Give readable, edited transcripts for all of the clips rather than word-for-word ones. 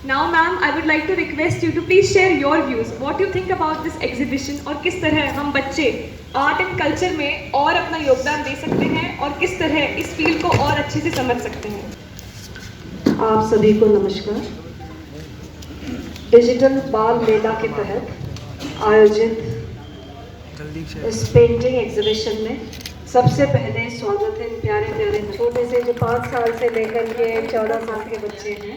Now, ma'am, I would like to request you to please share your views. What you think about this exhibition और किस तरह हम बच्चे art and culture में और अपना योगदान दे सकते हैं और किस तरह इस फील्ड को और अच्छे से समझ सकते हैं। आप सभी को नमस्कार। डिजिटल बाल मेला के तहत आयोजित इस पेंटिंग एग्जीबिशन में सबसे पहले स्वागत है प्यारे प्यारे छोटे से जो 5 साल से लेकर के 14 साल के बच्चे हैं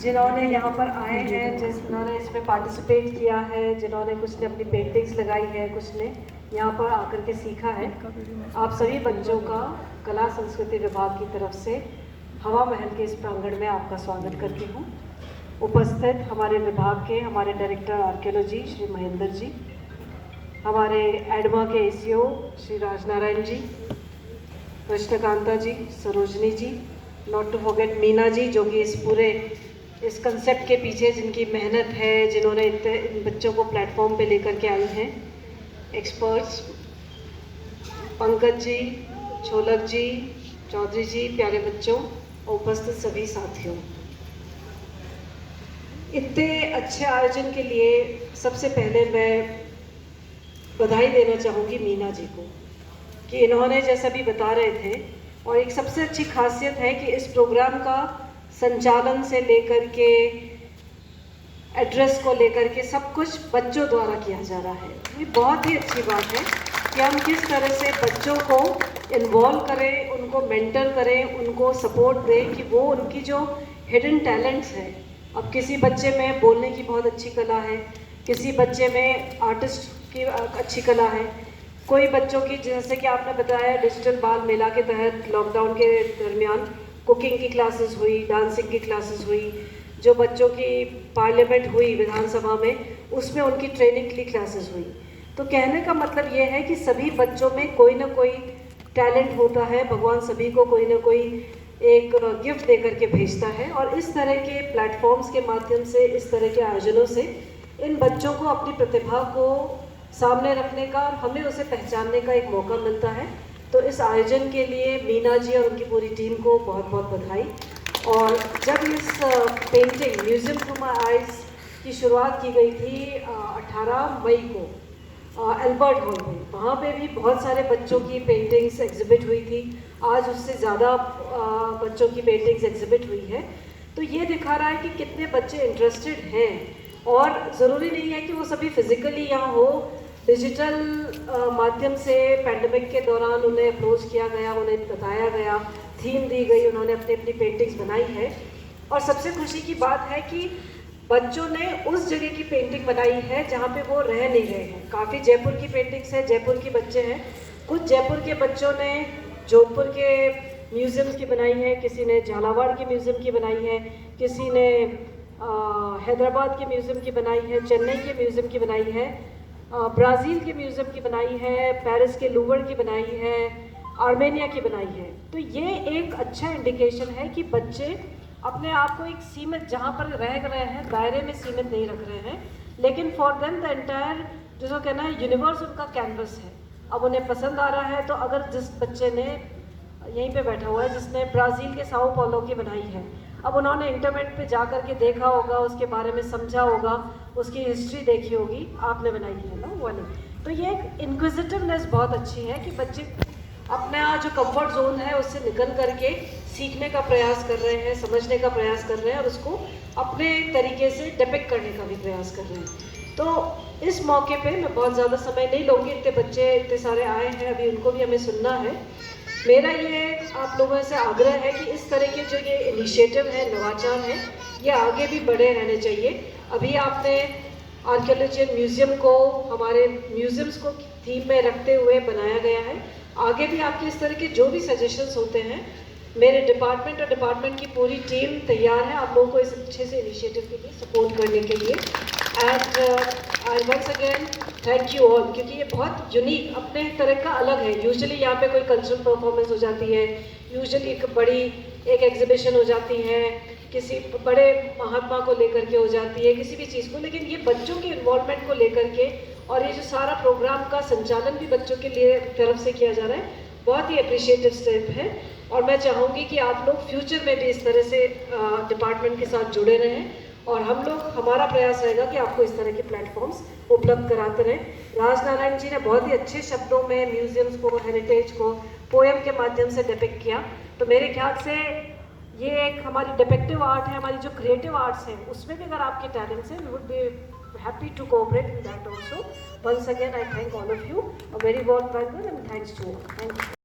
जिन्होंने यहाँ पर आए हैं, जिन्होंने इसमें पार्टिसिपेट किया है, जिन्होंने कुछ ने अपनी पेंटिंग्स लगाई है, कुछ ने यहाँ पर आकर के सीखा है। आप सभी बच्चों का कला संस्कृति विभाग की तरफ से हवा महल के इस प्रांगण में आपका स्वागत करती हूँ। उपस्थित हमारे विभाग के हमारे डायरेक्टर आर्कियोलॉजी श्री महेंद्र जी, हमारे एडमा के ACO Shri Rajnarayan ji, Krishnakanta ji, Sarojini ji, not to forget Meena ji, जो कि इस कंसेप्ट के पीछे जिनकी मेहनत है, जिन्होंने इन बच्चों को प्लेटफॉर्म पे लेकर के आई हैं। एक्सपर्ट्स पंकज जी, छोलक जी, चौधरी जी, प्यारे बच्चों, उपस्थित सभी साथियों, इतने अच्छे आयोजन के लिए सबसे पहले मैं बधाई देना चाहूँगी मीना जी को कि इन्होंने जैसा भी बता रहे थे, और एक सबसे अच्छी खासियत है कि इस प्रोग्राम का संचालन से लेकर के एड्रेस को लेकर के सब कुछ बच्चों द्वारा किया जा रहा है। ये बहुत ही अच्छी बात है कि हम किस तरह से बच्चों को इन्वॉल्व करें, उनको मेंटर करें, उनको सपोर्ट दें कि वो उनकी जो हिडन टैलेंट्स है, अब किसी बच्चे में बोलने की बहुत अच्छी कला है, किसी बच्चे में आर्टिस्ट की अच्छी कला है, कोई बच्चों की जैसे कि आपने बताया डिजिटल बाल मेला के तहत लॉकडाउन के दरमियान कुकिंग की क्लासेस हुई, डांसिंग की क्लासेस हुई, जो बच्चों की पार्लियामेंट हुई विधानसभा में उसमें उनकी ट्रेनिंग के लिए क्लासेस हुई। तो कहने का मतलब ये है कि सभी बच्चों में कोई ना कोई टैलेंट होता है, भगवान सभी को कोई ना कोई एक गिफ्ट दे करके भेजता है, और इस तरह के प्लेटफॉर्म्स के माध्यम से, इस तरह के आयोजनों से इन बच्चों को अपनी प्रतिभा को सामने रखने का और हमें उसे पहचानने का एक मौका मिलता है। तो इस आयोजन के लिए मीना जी और उनकी पूरी टीम को बहुत बहुत बधाई। और जब इस painting museum to my eyes की शुरुआत की गई थी 18 मई को एल्बर्ट हॉल में, वहाँ पे भी बहुत सारे बच्चों की पेंटिंग्स एग्जिबिट हुई थी। आज उससे ज़्यादा बच्चों की पेंटिंग्स एग्जिबिट हुई है। तो ये दिखा रहा है कि कितने बच्चे इंटरेस्टेड हैं, और ज़रूरी नहीं है कि वो सभी फिज़िकली यहाँ हो। डिजिटल माध्यम से पैंडमिक के दौरान उन्हें अप्रोच किया गया, उन्हें बताया गया, थीम दी गई, उन्होंने अपनी अपनी पेंटिंग्स बनाई है। और सबसे खुशी की बात है कि बच्चों ने उस जगह की पेंटिंग बनाई है जहाँ पे वो रह नहीं रहे हैं। काफ़ी जयपुर की पेंटिंग्स है, जयपुर के बच्चे हैं, कुछ जयपुर के बच्चों ने जोधपुर के म्यूज़ियम की बनाई है, किसी ने झालावाड़ के म्यूज़ियम की बनाई है, किसी ने हैदराबाद के म्यूज़ियम की बनाई है, चेन्नई के म्यूज़ियम की बनाई है, ब्राज़ील के म्यूज़ियम की बनाई है, पेरिस के लूवर की बनाई है, आर्मेनिया की बनाई है। तो ये एक अच्छा इंडिकेशन है कि बच्चे अपने आप को एक सीमित, जहाँ पर रह रहे हैं दायरे में सीमित नहीं रख रहे हैं, लेकिन फॉर देम द एंटायर जिसको कहना है यूनिवर्स उनका कैनवस है। अब उन्हें पसंद आ रहा है, तो अगर जिस बच्चे ने यहीं पे बैठा हुआ है जिसने ब्राज़ील के साओ पौलो की बनाई है, अब उन्होंने इंटरनेट पे जा कर के देखा होगा, उसके बारे में समझा होगा, उसकी हिस्ट्री देखी होगी, आपने बनाई है ना वो वाली। तो ये एक इंक्विजिटिवनेस बहुत अच्छी है कि बच्चे अपना जो कंफर्ट जोन है उससे निकल करके सीखने का प्रयास कर रहे हैं, समझने का प्रयास कर रहे हैं, और उसको अपने तरीके से डिपिक्ट करने का भी प्रयास कर रहे हैं। तो इस मौके पे मैं बहुत ज़्यादा समय नहीं लूँगी, इतने बच्चे इतने सारे आए हैं, अभी उनको भी हमें सुनना है। मेरा ये आप लोगों से आग्रह है कि इस तरह के जो ये इनिशिएटिव है, नवाचार है, ये आगे भी बढ़े रहने चाहिए। अभी आपने आर्कियोलॉजिकल म्यूज़ियम को हमारे म्यूज़ियम्स को थीम में रखते हुए बनाया गया है। आगे भी आपके इस तरह के जो भी सजेशंस होते हैं, मेरे डिपार्टमेंट और डिपार्टमेंट की पूरी टीम तैयार है आप लोगों को इस अच्छे से इनिशिएटिव के लिए सपोर्ट करने के लिए। And I once again thank you all, क्योंकि ये बहुत यूनिक अपने तरह का अलग है। यूजुअली यहाँ पे कोई कल्चरल परफॉर्मेंस हो जाती है, यूजुअली एक बड़ी एक एग्जीबिशन हो जाती है, किसी बड़े महात्मा को लेकर के हो जाती है, किसी भी चीज़ को, लेकिन ये बच्चों के इन्वॉल्वमेंट को लेकर के, और ये जो सारा प्रोग्राम का संचालन भी बच्चों के लिए तरफ से किया जा रहा है, बहुत ही अप्रिशिएटिव स्टेप है और मैं चाहूँगी कि आप लोग फ्यूचर में भी इस तरह से डिपार्टमेंट के साथ जुड़े रहें और हम लोग हमारा प्रयास रहेगा कि आपको इस तरह के प्लेटफॉर्म्स उपलब्ध कराते रहें। राजनारायण जी ने बहुत ही अच्छे शब्दों में म्यूजियम्स को, हेरिटेज को पोएम के माध्यम से डिपिक्ट किया, तो मेरे ख्याल से ये एक हमारी डिपेक्टिव आर्ट है, हमारी जो क्रिएटिव आर्ट्स हैं उसमें भी अगर आपके टैलेंट्स हैं, we would be happy to cooperate in that also. Once again, I thank all of you. A very warm welcome and thanks to all. Thank you.